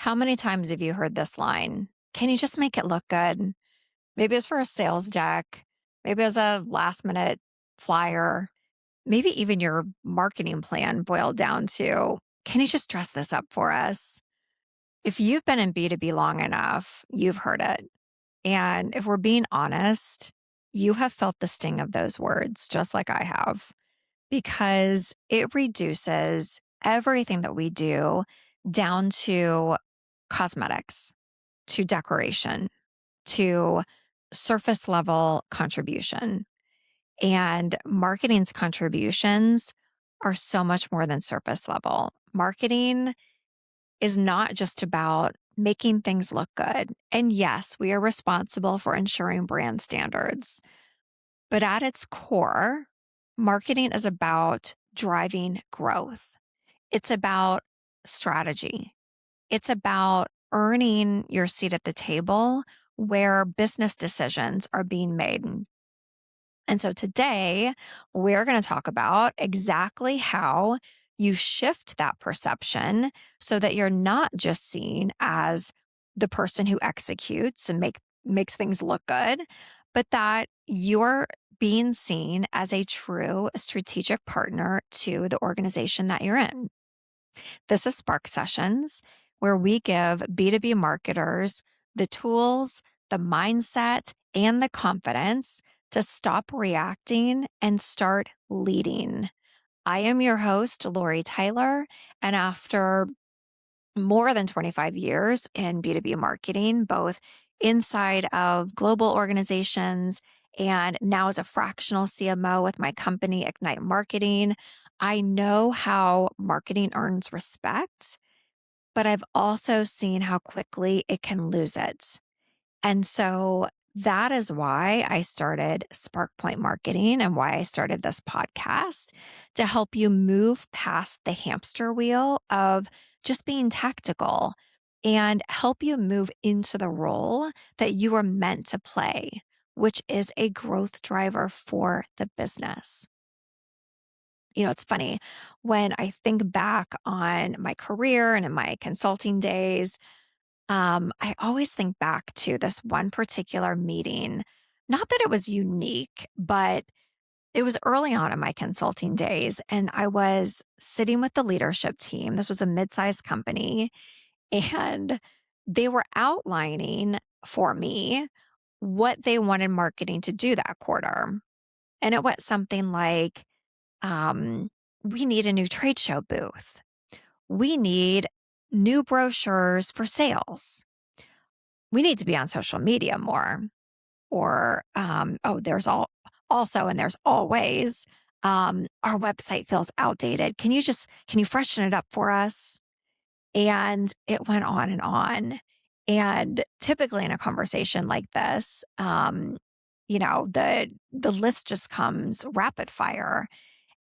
How many times have you heard this line? Can you just make it look good? Maybe it's for a sales deck. Maybe it's a last minute flyer. Maybe even your marketing plan boiled down to, can you just dress this up for us? If you've been in B2B long enough, you've heard it. And if we're being honest, you have felt the sting of those words, just like I have, because it reduces everything that we do down to cosmetics, to decoration, to surface level contribution. And marketing's contributions are so much more than surface level. Marketing is not just about making things look good. And yes, we are responsible for ensuring brand standards. But at its core, marketing is about driving growth. It's about strategy. It's about earning your seat at the table where business decisions are being made. And so today, we're going to talk about exactly how you shift that perception so that you're not just seen as the person who executes and makes things look good, but that you're being seen as a true strategic partner to the organization that you're in. This is Spark Sessions, where we give B2B marketers the tools, the mindset, and the confidence to stop reacting and start leading. I am your host, Lori Tyler, and after more than 25 years in B2B marketing, both inside of global organizations and now as a fractional CMO with my company, Ignite Marketing, I know how marketing earns respect, but I've also seen how quickly it can lose it. And so that is why I started Spark Point Marketing and why I started this podcast to help you move past the hamster wheel of just being tactical and help you move into the role that you are meant to play, which is a growth driver for the business. You know, it's funny when I think back on my career and in my consulting days, I always think back to this one particular meeting. Not that it was unique, but it was early on in my consulting days. And I was sitting with the leadership team. This was a mid sized company. And they were outlining for me what they wanted marketing to do that quarter. And it went something like, um, we need a new trade show booth. We need new brochures for sales. We need to be on social media more. Or, there's also, and there's always, our website feels outdated. Can you freshen it up for us? And it went on and on. And typically in a conversation like this, the list just comes rapid fire.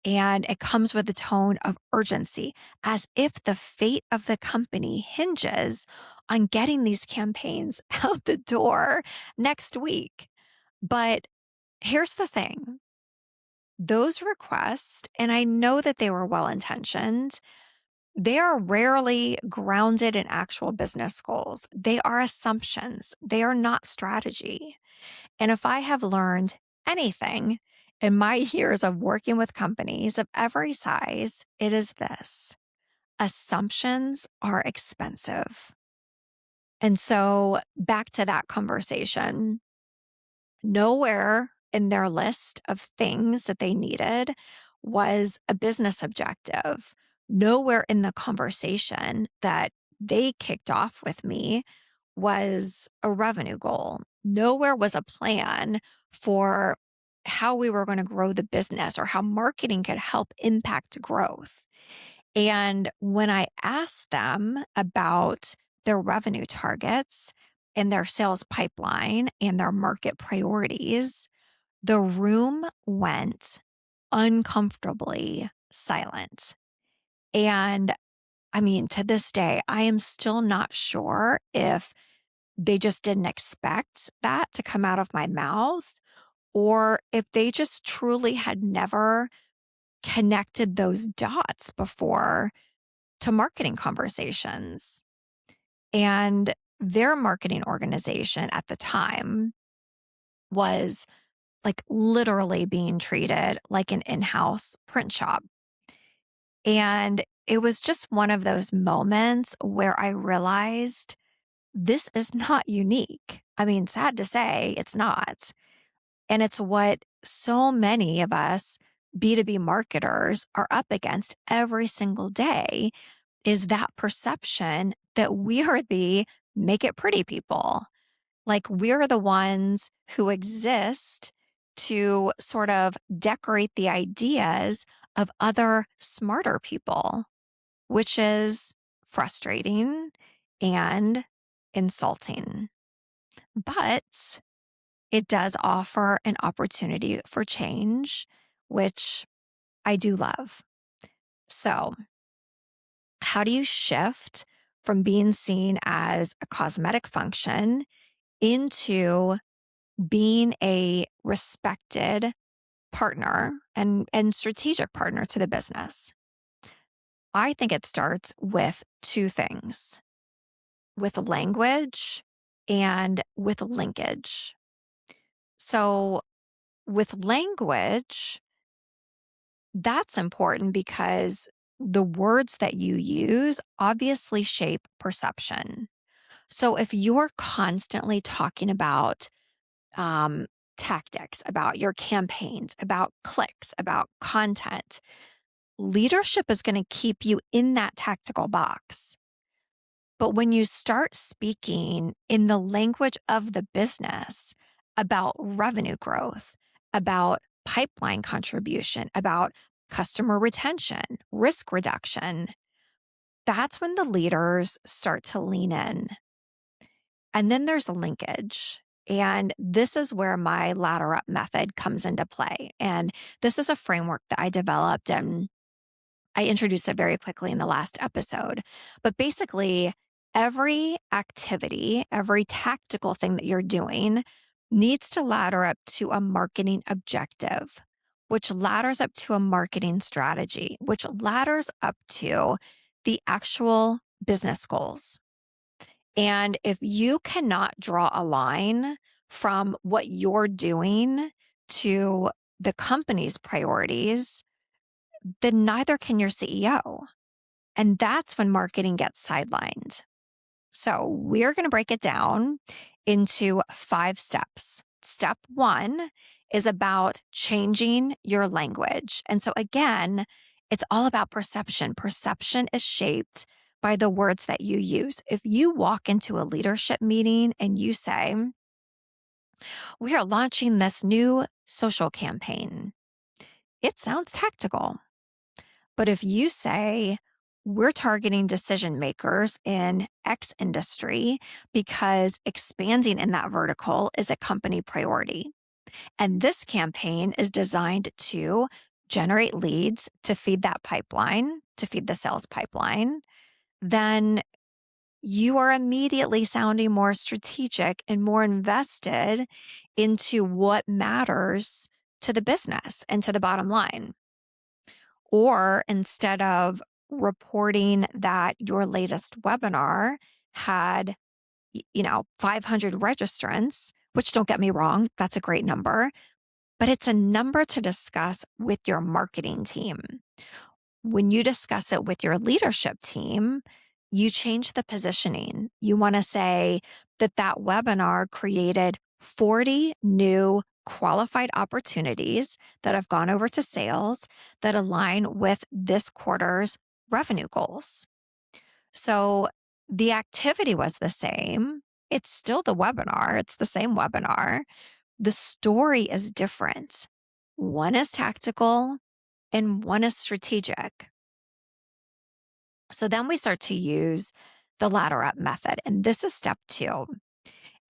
And it comes with a tone of urgency, as if the fate of the company hinges on getting these campaigns out the door next week. But here's the thing, those requests, and I know that they were well intentioned, they are rarely grounded in actual business goals. They are assumptions, they are not strategy. And if I have learned anything in my years of working with companies of every size, it is this: assumptions are expensive. And so, back to that conversation, nowhere in their list of things that they needed was a business objective. Nowhere in the conversation that they kicked off with me was a revenue goal. Nowhere was a plan for how we were going to grow the business or how marketing could help impact growth. And when I asked them about their revenue targets and their sales pipeline and their market priorities, the room went uncomfortably silent. And I mean, to this day, I am still not sure if they just didn't expect that to come out of my mouth, or if they just truly had never connected those dots before to marketing conversations. And their marketing organization at the time was like literally being treated like an in house print shop. And it was just one of those moments where I realized this is not unique. I mean, sad to say, it's not. And it's what so many of us B2B marketers are up against every single day is that perception that we are the make it pretty people. Like we're the ones who exist to sort of decorate the ideas of other smarter people, which is frustrating and insulting. But it does offer an opportunity for change, which I do love. So, how do you shift from being seen as a cosmetic function into being a respected partner and strategic partner to the business? I think it starts with two things, with language and with linkage. So, with language, that's important because the words that you use obviously shape perception. So, if you're constantly talking about um, tactics, about your campaigns, about clicks, about content, leadership is going to keep you in that tactical box. But when you start speaking in the language of the business about revenue growth, about pipeline contribution, about customer retention, risk reduction, that's when the leaders start to lean in. And then there's a linkage. And this is where my ladder up method comes into play. And this is a framework that I developed and I introduced it very quickly in the last episode. But basically, every activity, every tactical thing that you're doing needs to ladder up to a marketing objective, which ladders up to a marketing strategy, which ladders up to the actual business goals. And if you cannot draw a line from what you're doing to the company's priorities, then neither can your CEO. And that's when marketing gets sidelined. So we're going to break it down into 5 steps. Step 1 is about changing your language. And so again, it's all about perception. Perception is shaped by the words that you use. If you walk into a leadership meeting and you say, we are launching this new social campaign, it sounds tactical. But if you say, we're targeting decision makers in X industry because expanding in that vertical is a company priority. And this campaign is designed to generate leads to feed that pipeline, to feed the sales pipeline, then you are immediately sounding more strategic and more invested into what matters to the business and to the bottom line. Or instead of reporting that your latest webinar had, 500 registrants, which don't get me wrong, that's a great number, but it's a number to discuss with your marketing team. When you discuss it with your leadership team, you change the positioning. You want to say that that webinar created 40 new qualified opportunities that have gone over to sales that align with this quarter's revenue goals. So the activity was the same. It's still the webinar. It's the same webinar. The story is different. One is tactical and one is strategic. So then we start to use the ladder up method. And this is step 2.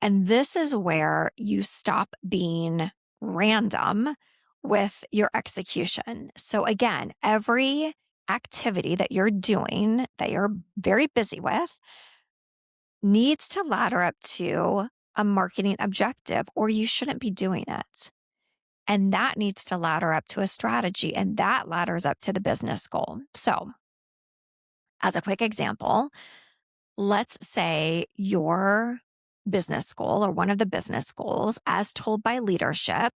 And this is where you stop being random with your execution. So again, every activity that you're doing, that you're very busy with, needs to ladder up to a marketing objective, or you shouldn't be doing it. And that needs to ladder up to a strategy, and that ladders up to the business goal. So, as a quick example, Let's say your business goal or one of the business goals, as told by leadership,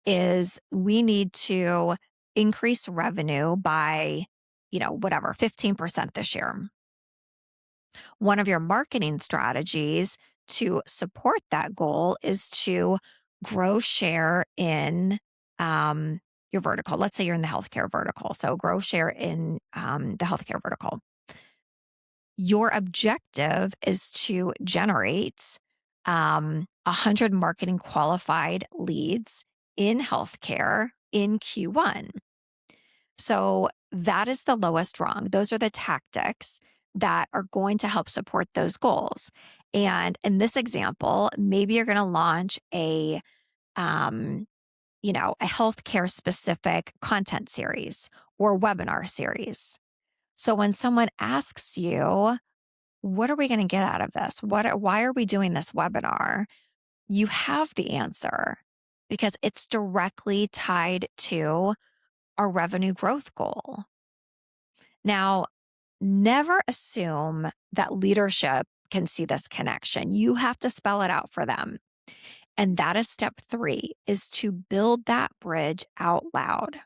is we need to increase revenue by, whatever, 15% this year. One of your marketing strategies to support that goal is to grow share in your vertical. Let's say you're in the healthcare vertical. So grow share in the healthcare vertical. Your objective is to generate 100 marketing qualified leads in healthcare in Q1. So that is the lowest rung. Those are the tactics that are going to help support those goals. And in this example, maybe you're going to launch um, a healthcare specific content series or webinar series. So when someone asks you, what are we going to get out of this? Why are we doing this webinar? You have the answer because it's directly tied to our revenue growth goal. Now, never assume that leadership can see this connection. You have to spell it out for them. And that is step 3, is to build that bridge out loud.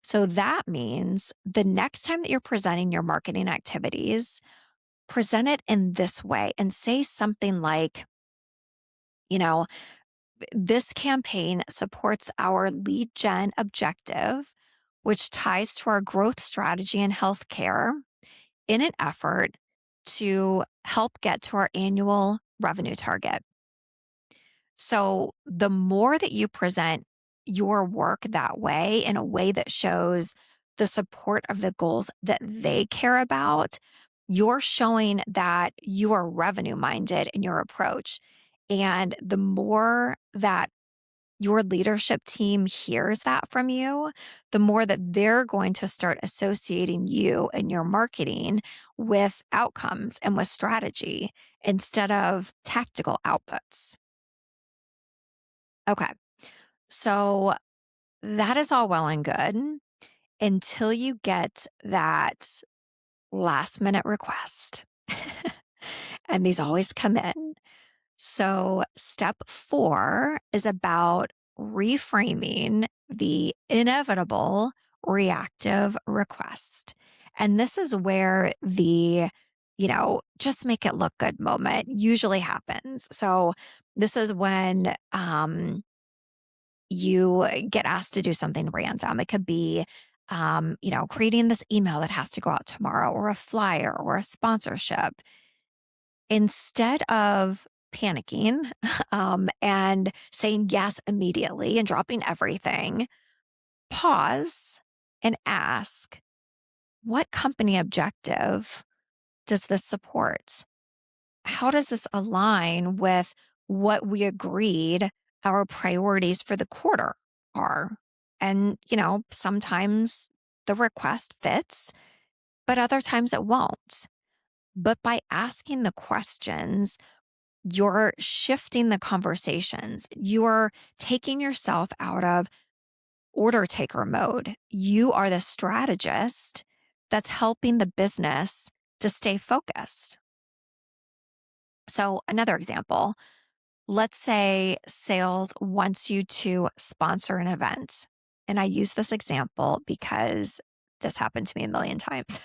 So that means the next time that you're presenting your marketing activities, present it in this way and say something like, this campaign supports our lead gen objective, which ties to our growth strategy in healthcare in an effort to help get to our annual revenue target. So the more that you present your work that way, in a way that shows the support of the goals that they care about, you're showing that you are revenue minded in your approach. And the more that your leadership team hears that from you, the more that they're going to start associating you and your marketing with outcomes and with strategy instead of tactical outputs. Okay, so that is all well and good until you get that last minute request. And these always come in. So, step 4 is about reframing the inevitable reactive request. And this is where the, just make it look good moment usually happens. So, this is when you get asked to do something random. It could be, creating this email that has to go out tomorrow, or a flyer, or a sponsorship. Instead of panicking and saying yes immediately and dropping everything, pause and ask, what company objective does this support? How does this align with what we agreed our priorities for the quarter are? And, sometimes the request fits, but other times it won't. But by asking the questions, you're shifting the conversations. You're taking yourself out of order taker mode. You are the strategist that's helping the business to stay focused. So, another example, let's say sales wants you to sponsor an event. And I use this example because this happened to me a million times.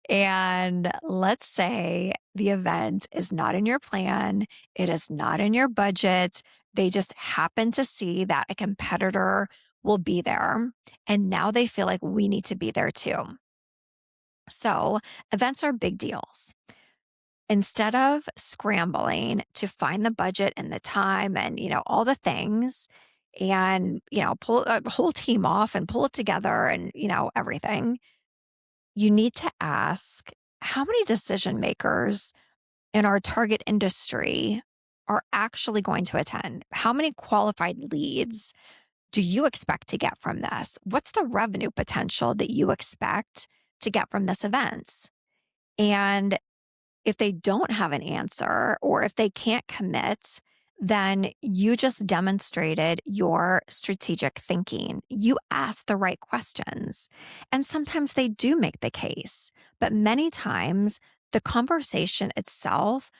And let's say the event is not in your plan, it is not in your budget. They just happen to see that a competitor will be there. And now they feel like we need to be there too. So, events are big deals. Instead of scrambling to find the budget and the time and, all the things, and, pull a whole team off and pull it together and, everything, you need to ask, how many decision makers in our target industry are actually going to attend? How many qualified leads do you expect to get from this? What's the revenue potential that you expect to get from this event? And if they don't have an answer, or if they can't commit, then you just demonstrated your strategic thinking. You asked the right questions. And sometimes they do make the case, but many times the conversation itself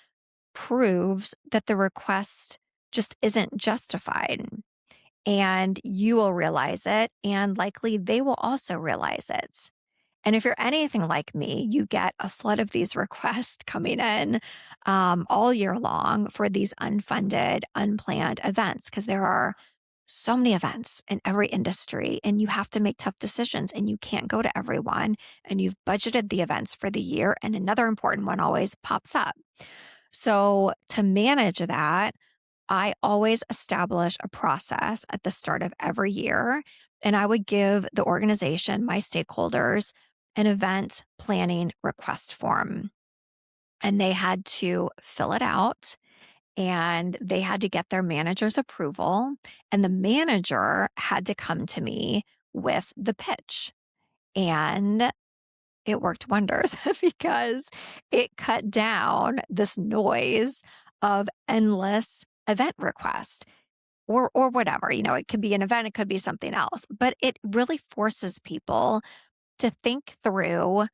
proves that the request just isn't justified. And you will realize it, and likely they will also realize it. And if you're anything like me, you get a flood of these requests coming in all year long for these unfunded, unplanned events because there are so many events in every industry, and you have to make tough decisions, and you can't go to everyone. And you've budgeted the events for the year, and another important one always pops up. So, to manage that, I always establish a process at the start of every year, and I would give the organization, my stakeholders, an event planning request form. And they had to fill it out and they had to get their manager's approval. And the manager had to come to me with the pitch. And it worked wonders because it cut down this noise of endless event requests or whatever. It could be an event, it could be something else, but it really forces people to think through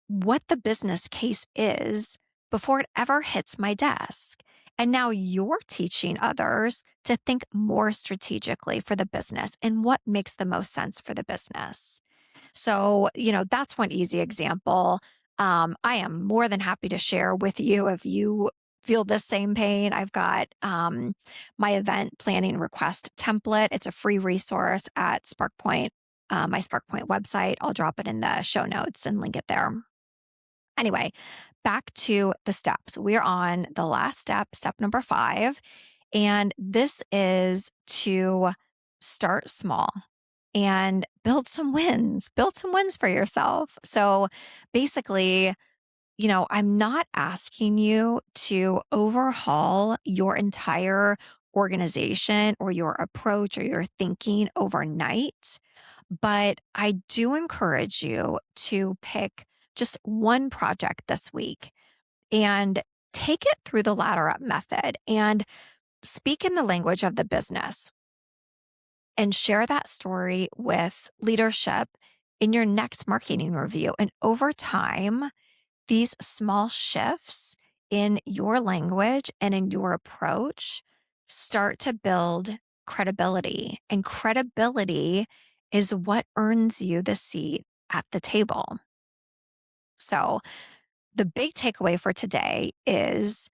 what the business case is before it ever hits my desk. And now you're teaching others to think more strategically for the business and what makes the most sense for the business. So, that's one easy example. I am more than happy to share with you if you feel the same pain. I've got my event planning request template. It's a free resource at SparkPoint, my SparkPoint website. I'll drop it in the show notes and link it there. Anyway, back to the steps. We're on the last step, step number 5. And this is to start small and build some wins for yourself. So basically, I'm not asking you to overhaul your entire organization or your approach or your thinking overnight, but I do encourage you to pick just one project this week and take it through the ladder up method and speak in the language of the business and share that story with leadership in your next marketing review. And over time, these small shifts in your language and in your approach start to build credibility. And credibility is what earns you the seat at the table. So, the big takeaway for today is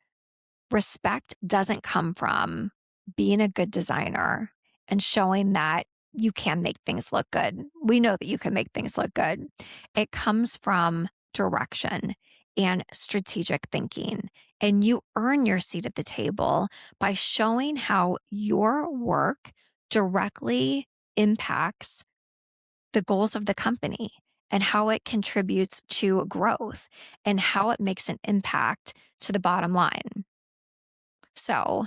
respect doesn't come from being a good designer and showing that you can make things look good. We know that you can make things look good. It comes from direction and strategic thinking. And you earn your seat at the table by showing how your work directly impacts the goals of the company and how it contributes to growth and how it makes an impact to the bottom line. So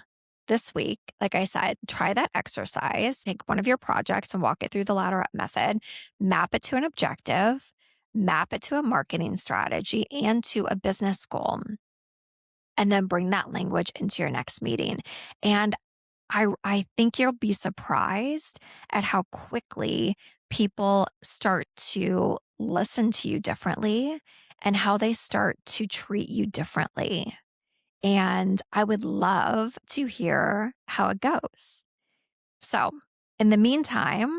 this week, like I said, try that exercise. Take one of your projects and walk it through the ladder up method, map it to an objective, map it to a marketing strategy and to a business goal, and then bring that language into your next meeting. And I think you'll be surprised at how quickly people start to listen to you differently and how they start to treat you differently. And I would love to hear how it goes. So, in the meantime,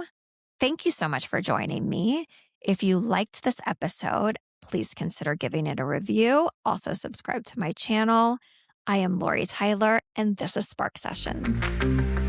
thank you so much for joining me. If you liked this episode, please consider giving it a review. Also, subscribe to my channel. I am Lori Tyler, and this is Spark Sessions.